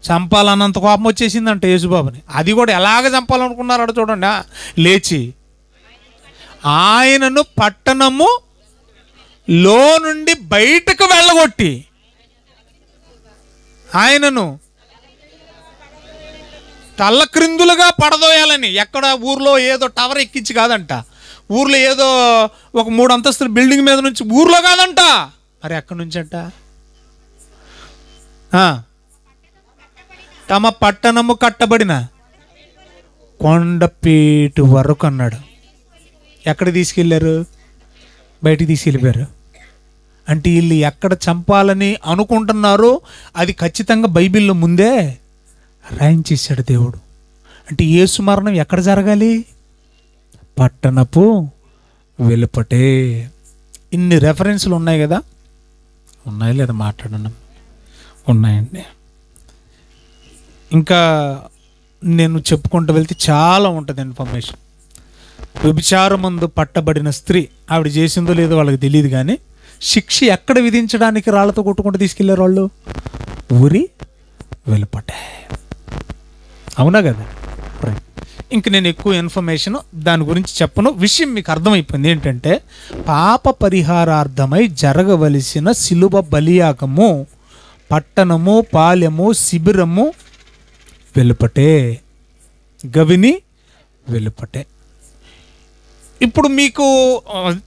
[SPEAKER 1] చంపాలన్నంత కోపం వచ్చేసిందంట యేసుబాబుని. అది కూడా ఎలాగ చంపాలనుకున్నారో చూడండి. లేచి ఆయనను పట్టణము లో నుండి బయటకు వెళ్ళగొట్టి ఆయనను తల్లక్రిందులుగా పడదోయాలని. ఎక్కడ? ఊర్లో ఏదో టవర్ ఎక్కించి కాదంట, ఊర్లో ఏదో ఒక 3 అంతస్తుల బిల్డింగ్ మీద నుంచి, ఊర్లో కాదంట, మరి ఎక్కడి నుంచి అంట, తమ పట్టణము కట్టబడిన కొండపేటు వరకు అన్నాడు. ఎక్కడ తీసుకెళ్ళారు? బయటికి తీసుకెళ్ళిపోయారు. అంటే వీళ్ళు ఎక్కడ చంపాలని అనుకుంటున్నారో అది ఖచ్చితంగా బైబిల్లో ముందే రాయించేశాడు దేవుడు. అంటే యేసు మరణం ఎక్కడ జరగాలి? పట్టణపు వెలుపటే. ఇన్ని రెఫరెన్స్లు ఉన్నాయి కదా, ఉన్నాయి లేదా మాట్లాడండి? ఉన్నాయండి. ఇంకా నేను చెప్పుకుంటూ వెళ్తే చాలా ఉంటుంది ఇన్ఫర్మేషన్. వ్యభిచారమందు పట్టబడిన స్త్రీ, ఆవిడ చేసిందో లేదో వాళ్ళకి తెలియదు, కానీ శిక్ష ఎక్కడ విధించడానికి రాళ్లతో కొట్టుకుంటూ తీసుకెళ్లారు వాళ్ళు? ఊరి వెలుపటే. అవునా కదా? ఇంక నేను ఎక్కువ ఇన్ఫర్మేషన్ దాని గురించి చెప్పను. విషయం మీకు అర్థమైపోయింది ఏంటంటే, పాప పరిహారార్థమై జరగవలసిన శిలువ బలియాగము పట్టణము, పాలెము, శిబిరము వెలుపటే, గవిని వెలుపటే. ఇప్పుడు మీకు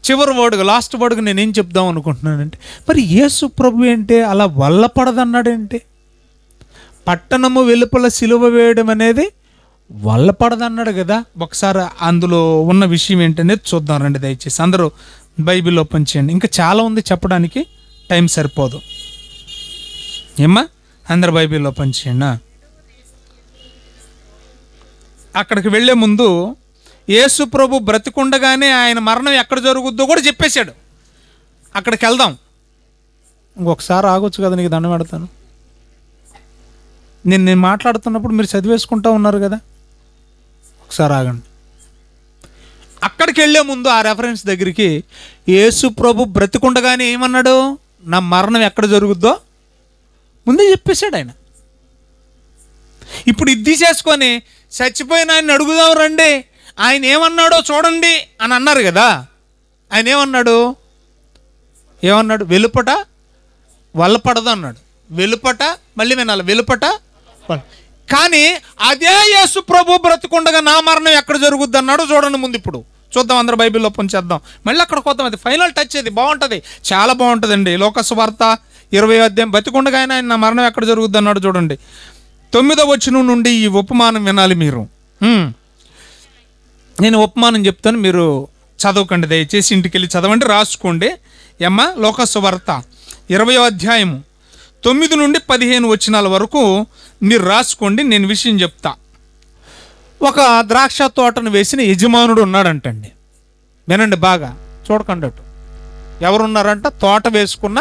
[SPEAKER 1] చివరి వర్డ్గా, లాస్ట్ వర్డ్గా నేనేం చెప్దాం అనుకుంటున్నానంటే, మరి యేసు ప్రభు ఏంటి అలా వల్లపడదన్నాడేంటి? పట్టణము వెలుపల సిలువ వేయడం అనేది వల్లపడదన్నాడు కదా. ఒకసారి అందులో ఉన్న విషయం ఏంటనేది చూద్దాం రండి దయచేసి. అందరూ బైబిల్ ఓపెన్ చేయండి. ఇంకా చాలా ఉంది చెప్పడానికి, టైం సరిపోదు. ఏమ్మా, అందరు బైబిల్ ఓపెన్ చేయండి. అక్కడికి వెళ్ళే ముందు యేసు ప్రభు బ్రతికుండగానే ఆయన మరణం ఎక్కడ జరుగుద్దో కూడా చెప్పేశాడు. అక్కడికి వెళ్దాం. ఇంకొకసారి ఆగొచ్చు కదా, నీకు దండం పెడతాను. నేను మాట్లాడుతున్నప్పుడు మీరు చదివేసుకుంటూ ఉన్నారు కదా, ఒకసారి ఆగండి. అక్కడికి వెళ్ళే ముందు ఆ రెఫరెన్స్ దగ్గరికి యేసు ప్రభు బ్రతికుండగానే ఏమన్నాడు? నా మరణం ఎక్కడ జరుగుద్దో ముందే చెప్పేశాడు ఆయన. ఇప్పుడు ఇది తీసేసుకొని చచ్చిపోయిన ఆయన అడుగుదాం రండి, ఆయన ఏమన్నాడో చూడండి అని అన్నారు కదా. ఆయన ఏమన్నాడు? వెలుపట వల్లపడదు అన్నాడు. వెలుపట, మళ్ళీ వినాలి, వెలుపట. కానీ అదే యేసు ప్రభు బ్రతికుండగా నా మరణం ఎక్కడ జరుగుద్ది అన్నాడు చూడండి. ముందు ఇప్పుడు చూద్దాం, అందరూ బైబిల్లో పొంచేద్దాం. మళ్ళీ అక్కడికి వద్దాం. అది ఫైనల్ టచ్, అది బాగుంటుంది, చాలా బాగుంటుందండి. లోకసువార్త 20వ అధ్యాయం, బ్రతికుండగా ఆయన నా మరణం ఎక్కడ జరుగుద్ది అన్నాడు చూడండి. 9వ వచనం నుండి ఈ ఉపమానం వినాలి మీరు. నేను ఉపమానం చెప్తాను, మీరు చదవకండి దయచేసి, ఇంటికి వెళ్ళి చదవండి, రాసుకోండి. ఏమ్మ, లోకసువార్త 20వ అధ్యాయము 9 నుండి 15 వచనాల వరకు మీరు రాసుకోండి. నేను విషయం చెప్తా. ఒక ద్రాక్ష తోటను వేసిన యజమానుడు ఉన్నాడంటండి. వినండి బాగా, చూడకండి అటు. ఎవరున్నారంట? తోట వేసుకున్న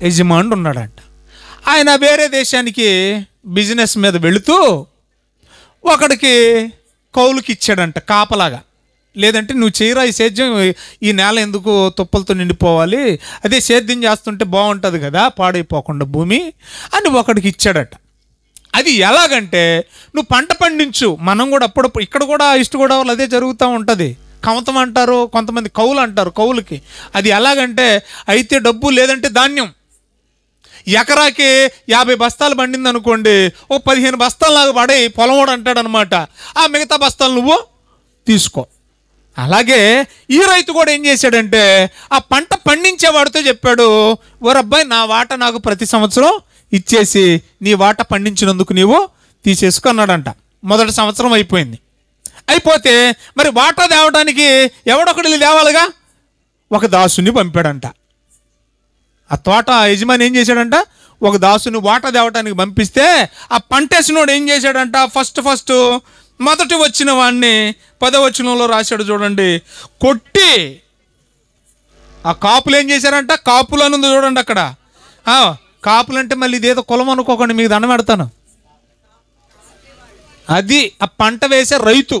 [SPEAKER 1] యజమానుడు ఉన్నాడంట. ఆయన వేరే దేశానికి బిజినెస్ మీద వెళుతూ ఒకడికి కౌలుకి ఇచ్చాడంట, కాపలాగా. లేదంటే నువ్వు చేయరా ఈ సేద్యం, ఈ నేల ఎందుకు తుప్పలతో నిండిపోవాలి, అదే సేద్యం చేస్తుంటే బాగుంటుంది కదా, పాడైపోకుండా భూమి అని ఒకడికి ఇచ్చాడట. అది ఎలాగంటే, నువ్వు పంట పండించు. మనం కూడా అప్పుడప్పుడు ఇక్కడ కూడా గోదావరిలో అదే జరుగుతూ ఉంటుంది. కమతం అంటారు, కొంతమంది కౌలు అంటారు. కౌలుకి అది ఎలాగంటే, అయితే డబ్బు లేదంటే ధాన్యం. ఎకరాకి 50 బస్తాలు పండింది అనుకోండి, ఓ 15 బస్తాలలాగా పడి పొలమోడు అంటాడు అనమాట. ఆ మిగతా బస్తాలు నువ్వు తీసుకో. అలాగే ఈ రైతు కూడా ఏం చేశాడంటే, ఆ పంట పండించేవాడితో చెప్పాడు, ఓరబ్బాయి నా వాటా నాకు ప్రతి సంవత్సరం ఇచ్చేసి నీ వాటా పండించినందుకు నీవు తీసేసుకున్నాడంట. మొదటి సంవత్సరం అయిపోయింది. అయిపోతే మరి వాటా తేవడానికి ఎవడొకటి తేవాలిగా, ఒక దాసుని పంపాడంట. ఆ తోట యజమాని ఏం చేశాడంట, ఒక దాసుని వాటా తేవడానికి పంపిస్తే ఆ పంటేసినోడు ఏం చేశాడంట, ఫస్ట్ మొదటి వచ్చిన వాడిని 10వ వచనంలో రాశాడు చూడండి, కొట్టి. ఆ కాపులు ఏం చేశారంట, కాపులు అని ఉంది చూడండి అక్కడ. కాపులు అంటే మళ్ళీ ఇదేదో కులం అనుకోకండి, మీకు దండం పెడతాను. అది ఆ పంట వేసే రైతు.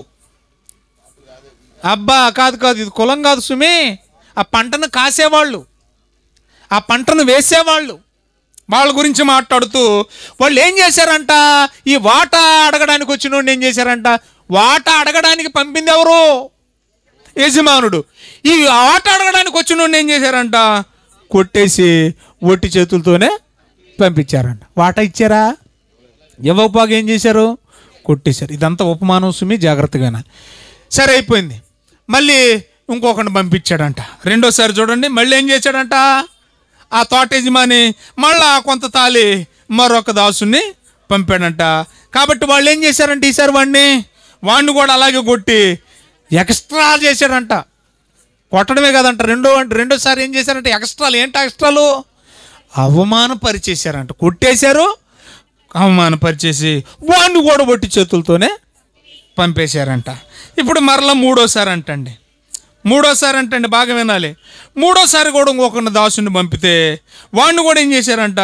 [SPEAKER 1] అబ్బా కాదు, ఇది కులం కాదు సుమి. ఆ పంటను కాసేవాళ్ళు, ఆ పంటను వేసేవాళ్ళు, వాళ్ళ గురించి మాట్లాడుతూ వాళ్ళు ఏం చేశారంట, ఈ వాటా అడగడానికి వచ్చిన ఏం చేశారంట, వాటా అడగడానికి పంపింది ఎవరు? యజమానుడు. ఈ వాటా అడగడానికి వచ్చిన ఏం చేశారంట, కొట్టేసి ఒట్టి చేతులతోనే పంపించారంట. వాటా ఇచ్చారా? ఇవ్వకపోగా ఏం చేశారు, కొట్టేశారు. ఇదంతా ఉపమానం సుమి, జాగ్రత్తగా. సరే అయిపోయింది. మళ్ళీ
[SPEAKER 2] ఇంకొకరిని పంపించాడంట. రెండోసారి చూడండి, మళ్ళీ ఏం చేశాడంట, ఆ తోట యజమాని మళ్ళా కొంత తాలి మరొక దాసుని పంపాడంట. కాబట్టి వాళ్ళు ఏం చేశారంటే ఈసారి వాడిని కూడా అలాగే కొట్టి ఎక్స్ట్రా చేశాడంట. కొట్టడమే కాదంట, రెండోసారి ఏం చేశారంటే ఎక్స్ట్రాలు. ఏంటి ఎక్స్ట్రాలు? అవమానపరిచేశారంట. కొట్టేశారు, అవమానపరిచేసి వాడిని కూడా కొట్టి చేతులతోనే పంపేశారంట. ఇప్పుడు మరలా మూడోసారి అంటండి, బాగా వినాలి. మూడోసారి కూడా ఇంకొక దాసుని పంపితే వాడిని కూడా ఏం చేశారంట,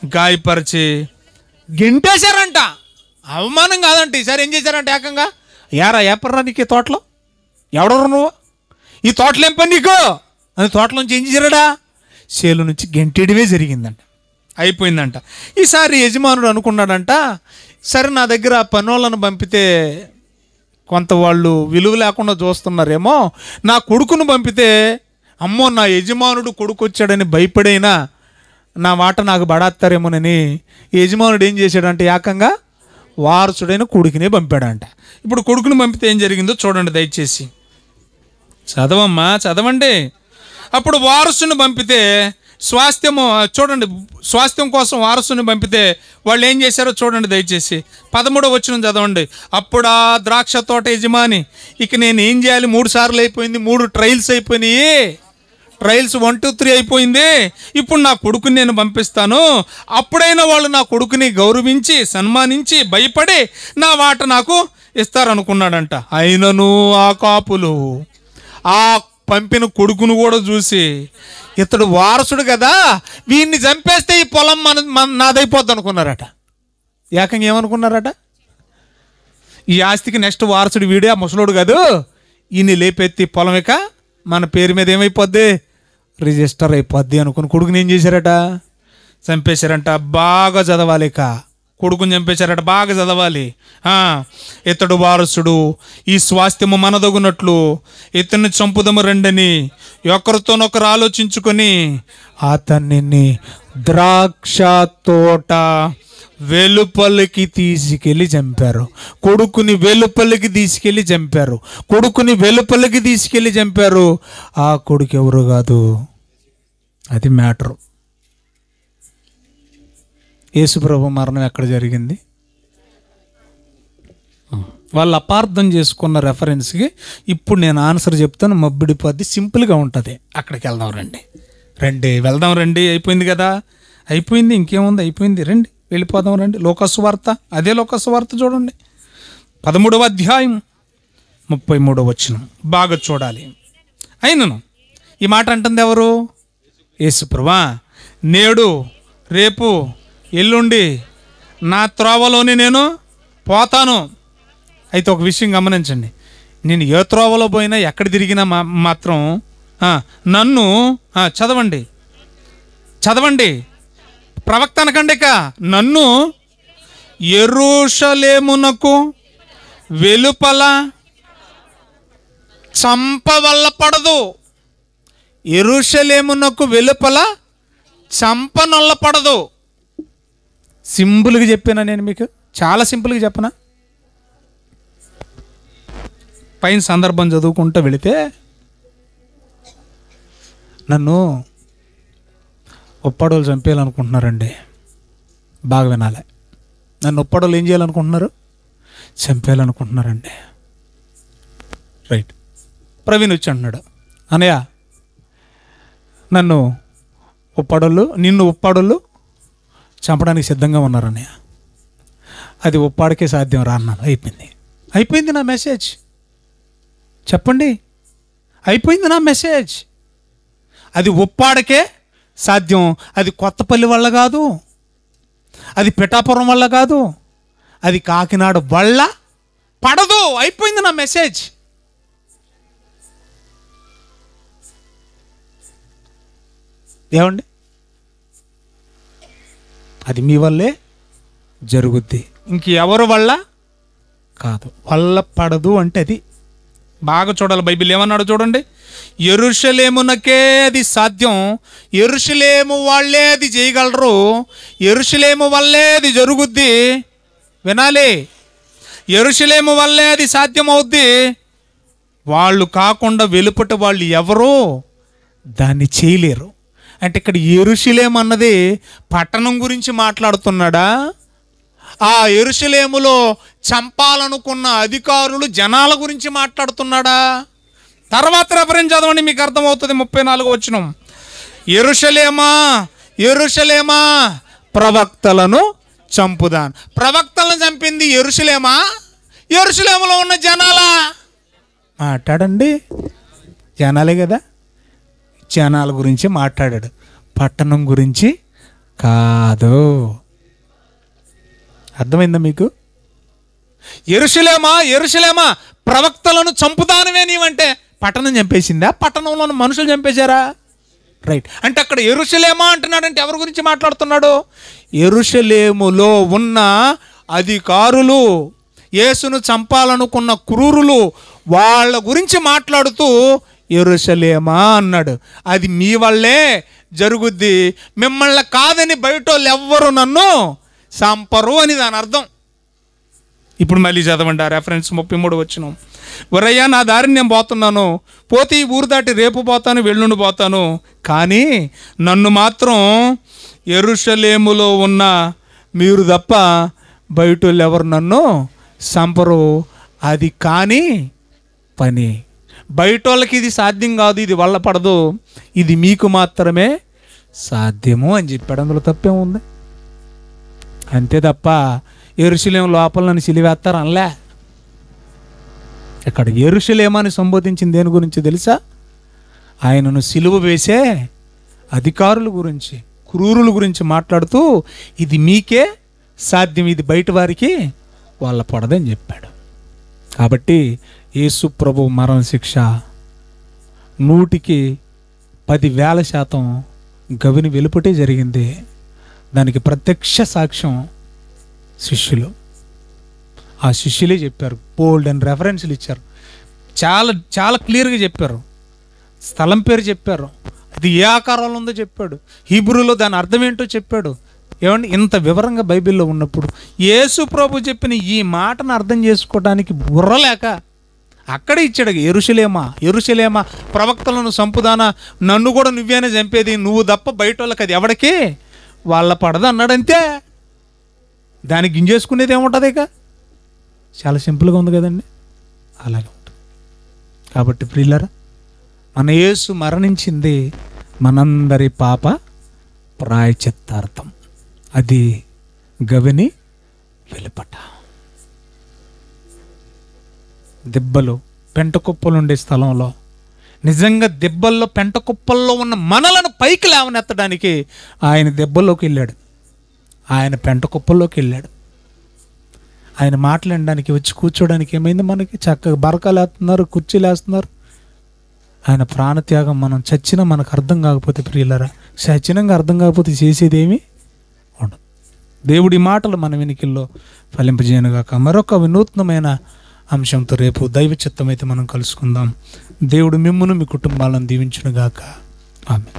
[SPEAKER 2] గాయపరిచి గెంటేశారంట. అవమానం కాదంట, ఈసారి ఏం చేశారంట ఏకంగా, ఏపర్రా నీకు ఈ తోటలో, ఎవడరు నువ్వు, ఈ తోటలో ఏం పని నీకు అని తోటలోంచి ఏం చేశాడా, చేలు నుంచి గెంటేయడమే జరిగిందంట. అయిపోయిందంట. ఈసారి యజమానుడు అనుకున్నాడంట, సరే నా దగ్గర పనోళ్ళను పంపితే కొంత వాళ్ళు విలువ లేకుండా చూస్తున్నారేమో, నా కొడుకును పంపితే అమ్మో నా యజమానుడు కొడుకు వచ్చాడని భయపడైనా నా మాట నాకు బడాత్తారేమోనని యజమానుడు ఏం చేశాడంటే ఏకంగా వారసుడైన కొడుకునే పంపాడంట. ఇప్పుడు కొడుకుని పంపితే ఏం జరిగిందో చూడండి దయచేసి. చదవమ్మా, చదవండి. అప్పుడు వారసుని పంపితే స్వాస్థ్యము చూడండి, స్వాస్థ్యం కోసం వారసుని పంపితే వాళ్ళు ఏం చేశారో చూడండి దయచేసి. 13వ వచనం చదవండి. అప్పుడు ఆ ద్రాక్ష తోట యజమాని, ఇక నేను ఏం చేయాలి, 3 సార్లు అయిపోయింది, 3 ట్రయల్స్ అయిపోయినాయి, ట్రయల్స్ 1, 2, 3 అయిపోయింది, ఇప్పుడు నా కొడుకుని నేను పంపిస్తాను, అప్పుడైనా వాళ్ళు నా కొడుకుని గౌరవించి సన్మానించి భయపడి నా మాట నాకు ఇస్తారనుకున్నాడంట. అయినను ఆ కాపులు ఆ పంపిన కొడుకును కూడా చూసి, ఇతడు వారసుడు కదా, వీడిని చంపేస్తే ఈ పొలం నాదైపోద్ది అనుకున్నారట. ఏకంగా ఏమనుకున్నారట, ఈ ఆస్తికి నెక్స్ట్ వారసుడు వీడే, ఆ ముసలోడు కాదు, ఈయన్ని లేపెత్తి పొలం ఇక మన పేరు మీద ఏమైపోద్ది, రిజిస్టర్ అయిపోద్ది అనుకుని కొడుకుని ఏం చేశారట, చంపేశారంట. బాగా చదవాలి, ఇక కొడుకుని చంపేశారట, బాగా చదవాలి. ఇతడు వారసుడు, ఈ స్వాస్థ్యము మనదగునట్లు ఇతన్ని చంపుదము రండని ఒకరితోనొకరు ఆలోచించుకొని అతన్ని ద్రాక్ష తోట వెలుపలికి తీసుకెళ్ళి చంపారు. కొడుకుని వెలుపలికి తీసుకెళ్ళి చంపారు. ఆ కొడుకు ఎవరు కాదు, అది మ్యాటరు. యేసుప్రభు మరణం ఎక్కడ జరిగింది? వాళ్ళు అపార్థం చేసుకున్న రెఫరెన్స్కి ఇప్పుడు నేను ఆన్సర్ చెప్తాను, మబ్బిడిపోద్ది, సింపుల్గా ఉంటుంది. అక్కడికి వెళ్దాం రండి. అయిపోయింది కదా, అయిపోయింది, ఇంకేముంది, అయిపోయింది, రండి వెళ్ళిపోదాం రండి. లోకాసు వార్త, అదే లోకాసు వార్త చూడండి, 13వ అధ్యాయం 33వ వచనం బాగా చూడాలి. అయినను ఈ మాట అంటుంది ఎవరు? యేసుప్రభు. నేడు రేపు ఎల్లుండి నా త్రోవలోని నేను పోతాను. అయితే ఒక విషయం గమనించండి, నేను ఏ త్రోవలో పోయినా ఎక్కడ తిరిగినా మాత్రం నన్ను చదవండి ప్రవక్త అనకండి, ఇక నన్ను యెరూషలేమునకు వెలుపల చంపవల్లపడదు. యెరూషలేమునకు వెలుపల చంపనొల్లపడదు. సింపుల్గా చెప్పానా నేను మీకు? చాలా సింపుల్గా చెప్పనా? పైన సందర్భం చదువుకుంటూ వెళితే, నన్ను ఉప్పాడోళ్ళు చంపేయాలనుకుంటున్నారండి. బాగా వినాలి, నన్ను ఉప్పాడోళ్ళు ఏం చేయాలనుకుంటున్నారు? చంపేయాలనుకుంటున్నారండి. రైట్. ప్రవీణ్ వచ్చి అంటున్నాడు, అనయ్య నిన్ను ఉప్పాడోళ్ళు చంపడానికి సిద్ధంగా ఉన్నారన్నయ్య, అది ఉప్పాడికే సాధ్యం రా అన్నాను. అయిపోయింది నా మెసేజ్. చెప్పండి, అయిపోయింది నా మెసేజ్. అది ఉప్పాడకే సాధ్యం, అది కొత్తపల్లి వల్ల కాదు, అది పిఠాపురం వల్ల కాదు, అది కాకినాడ వల్ల పడదు. అయిపోయింది నా మెసేజ్. ఏమండి, అది మీ వల్లే జరుగుద్ది, ఇంకెవరి వల్ల కాదు. వల్ల పడదు అంటే అది బాగా చూడాలి. బైబిల్ ఏమన్నాడు చూడండి, యెరూషలేమునకే అది సాధ్యం, యెరూషలేము వాళ్ళే అది చేయగలరు, యెరూషలేము వల్లే అది జరుగుద్ది. వినాలి, యెరూషలేము వల్లే అది సాధ్యం అవుద్ది.
[SPEAKER 1] వాళ్ళు కాకుండా వెలుపట వాళ్ళు ఎవరో దాన్ని చేయలేరు. అంటే ఇక్కడ యెరూషలేము అన్నది పట్టణం గురించి మాట్లాడుతున్నాడా? ఆ యెరూషలేములో చంపాలనుకున్న అధికారులు జనాల గురించి మాట్లాడుతున్నాడా? తర్వాత రెఫరెన్స్ చదవండి, మీకు అర్థమవుతుంది. 34వ వచనం, యెరూషలేమా యెరూషలేమా ప్రవక్తలను చంపుదాన్. ప్రవక్తలను చంపింది యెరూషలేమా, యెరూషలేములో ఉన్న జనాలా? మాట్లాడండి, జనాలే కదా. జనాల గురించి మాట్లాడాడు, పట్టణం గురించి కాదు. అర్థమైందా మీకు? యెరూషలేమా యెరూషలేమా ప్రవక్తలను చంపుతానవే నీవంటే పట్టణం చంపేసిందా? పట్టణంలో ఉన్న మనుషులు చంపేశారా? రైట్. అంటే అక్కడ యెరూషలేమా అంటున్నాడంటే ఎవరి గురించి మాట్లాడుతున్నాడు? యెరూషలేములో ఉన్న అధికారులు, యేసును చంపాలనుకున్న క్రూరులు, వాళ్ళ గురించి మాట్లాడుతూ యెరూషలేమా అన్నాడు. అది మీ వల్లే జరుగుద్ది, మిమ్మల్ని కాదని బయట వాళ్ళు ఎవ్వరు నన్ను చంపరు అని దాని అర్థం. ఇప్పుడు మళ్ళీ చదవండి ఆ రెఫరెన్స్ 33 వచనం. ఒరయ్యా, నా దారిని నేను పోతున్నాను, పోతే ఈ ఊరు దాటి రేపు పోతాను, వెల్లుండి పోతాను, కానీ నన్ను మాత్రం యెరూషలేములో ఉన్న మీరు తప్ప బయట వాళ్ళు ఎవరు నన్ను చంపరు. అది కాని పని. బయట వాళ్ళకి ఇది సాధ్యం కాదు, ఇది వల్ల పడదు, ఇది మీకు మాత్రమే సాధ్యము అని చెప్పాడు. అందులో తప్పేముంది? అంతే తప్ప యెరూషలేము లోపల నన్ను సిలివేస్తారు అనలే. ఇక్కడ యెరూషలేమని సంబోధించింది దేని గురించి తెలుసా? ఆయనను సిలువ వేసే అధికారుల గురించి, క్రూరుల గురించి మాట్లాడుతూ ఇది మీకే సాధ్యం, ఇది బయట వారికి వాళ్ళ పడదని చెప్పాడు. కాబట్టి యేసు ప్రభు మరణ శిక్ష 110,000% గవిని వెలుపటే జరిగింది. దానికి ప్రత్యక్ష సాక్ష్యం శిష్యులు. ఆ శిష్యులే చెప్పారు, బోల్డ్ అండ్ రెఫరెన్స్లు ఇచ్చారు, చాలా చాలా క్లియర్గా చెప్పారు. స్థలం పేరు చెప్పారు, అది ఏ ఆకారంలో ఉందో చెప్పాడు, హీబ్రూలో దాని అర్థం ఏంటో చెప్పాడు. ఏమండి, ఇంత వివరంగా బైబిల్లో ఉన్నప్పుడు యేసు ప్రభు చెప్పిన ఈ మాటను అర్థం చేసుకోవడానికి బుర్రలేక అక్కడే ఇచ్చాడు. యెరూషలేమా యెరూషలేమా ప్రవక్తలను చంపుదానా, నన్ను కూడా నువ్వేనే చంపేది, నువ్వు తప్ప బయట వాళ్ళకి అది ఎవడికి వాళ్ళ పడదు అన్నాడంతే. దానికి గింజేసుకునేది ఏముంటుంది? ఇక చాలా సింపుల్గా ఉంది కదండి. అలాగే ఉంటుంది. కాబట్టి ప్రియులారా, మన యేసు మరణించింది మనందరి పాప ప్రాయశ్చిత్తార్థం. అది గవిని వెలుపట. దెబ్బలు పెంట కుప్పలు ఉండే స్థలంలో, నిజంగా దెబ్బల్లో పెంట కుప్పల్లో ఉన్న మనలను పైకి లేవనెత్తడానికి ఆయన దెబ్బల్లోకి వెళ్ళాడు, ఆయన పెంట కుప్పల్లోకి వెళ్ళాడు. ఆయన మాట్లాడడానికి వచ్చి కూర్చోడానికి ఏమైంది? మనకి చక్కగా బరకాలు వేస్తున్నారు, కుర్చీలు వేస్తున్నారు. ఆయన ప్రాణత్యాగం మనం చచ్చినా మనకు అర్థం కాకపోతే, ప్రియులరా, సచ్చినంగా అర్థం కాకపోతే చేసేదేమీ ఉండదు. దేవుడి మాటలు మన వెనుకల్లో ఫలింపజేయనుగాక. మరొక వినూత్నమైన అంశంతో రేపు దైవ చిత్తమైతే మనం కలుసుకుందాం. దేవుడు మిమ్మును మీ కుటుంబాలను దీవించునుగాక. ఆమేన్.